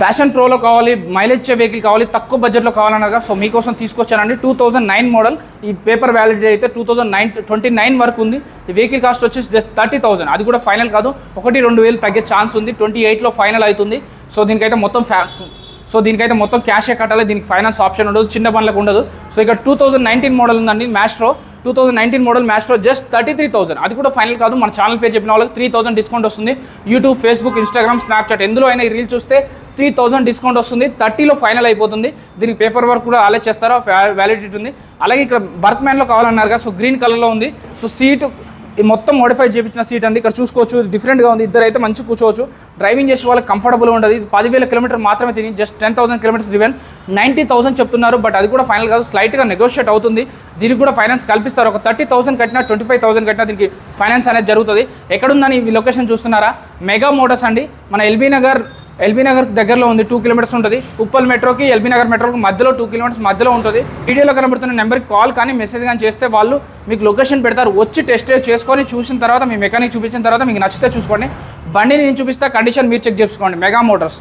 Passion ప్రోలో కావాలి, mileage ఇచ్చే vehicle కావాలి, తక్కువ బడ్జెట్లో కావాలన్నారుగా. సో మీకోసం తీసుకొచ్చానండి 2009 మోడల్. ఈ పేపర్ వ్యాలిడిటీ అయితే 2029 వరకు ఉంది. ఈ వెహికల్ కాస్ట్ వచ్చేసి జస్ట్ 30,000. అది కూడా ఫైనల్ కాదు, 1-2 వేలు తగ్గే ఛాన్స్ ఉంది. 28లో ఫైనల్ అవుతుంది. సో దీనికైతే మొత్తం క్యాషే కట్టాలి. దీనికి ఫైనాన్స్ ఆప్షన్ ఉండదు, చిన్న పనులకు ఉండదు. సో ఇక్కడ 2019 మోడల్ ఉందండి మ్యాస్ట్రో. 2019 model Maestro just 33,000. అది కూడా ఫైనల్ కాదు. మన ఛానల్ పేరు చెప్పిన వాళ్ళకి 3,000 డిస్కౌంట్ వస్తుంది. యూట్యూబ్, ఫేస్బుక్, ఇన్స్టాగ్రామ్, స్నాప్చాట్ ఎందులో అయినా ఈ రీల్ చూస్తే 3,000 డిస్కౌంట్ వస్తుంది. 30లో ఫైనల్ అయిపోతుంది. దీనికి పేపర్ వర్క్ కూడా అలే చేస్తారో, వ్యాలిడిటీ ఉంది. అలాగే ఇక్కడ బర్త్ మ్యాన్లో కావాలన్నారుగా. సో గ్రీన్ కలర్లో ఉంది. సో సీటు మొత్తం మోడిఫైడ్ చేయించిన సీట్ అండి. ఇక్కడ చూసుకోవచ్చు, డిఫరెంట్గా ఉంది. ఇద్దరైతే మంచి కూర్చోవచ్చు. డ్రైవింగ్ చేసే వాళ్ళకి కంఫర్టబుల్గా ఉంటుంది. ఇది 10,000 కిలోమీటర్ మాత్రమే తిని జస్ట్ 10,000 కిలోమీటర్స్ రివెన్ 90,000 చెప్తున్నారు. బట్ అది కూడా ఫైనల్ కాదు, స్లైట్గా నెగోషియేట్ అవుతుంది. దీనికి కూడా ఫైనాన్స్ కల్పిస్తారు. ఒక 30,000 కట్టినా, 25,000 కట్టినా దీనికి ఫైనాన్స్ అనేది జరుగుతుంది. ఎక్కడుందని ఈ లొకేషన్ చూస్తున్నారా? మెగా మోటార్స్ అండి. మన ఎల్బీ నగర్ దగ్గరలో ఉంది. 2 కిలోమీటర్స్ ఉంటుంది. ఉప్పల్ మెట్రోకి ఎల్బీ నగర్ మెట్రోకి మధ్యలో 2 కిలోమీటర్స్ మధ్యలో ఉంటుంది. వీడియోలో కనబడుతున్న నెంబర్కి కాల్ కానీ మెసేజ్ కానీ చేస్తే వాళ్ళు మీకు లొకేషన్ పెడతారు. వచ్చి టెస్ట్ చేసుకొని చూసిన తర్వాత మీ మెకానిక్ చూపించిన తర్వాత మీకు నచ్చితే చూసుకోండి. బండిని నేను చూపిస్తా, కండిషన్ మీరు చెక్ చేసుకోండి. Mega Motors.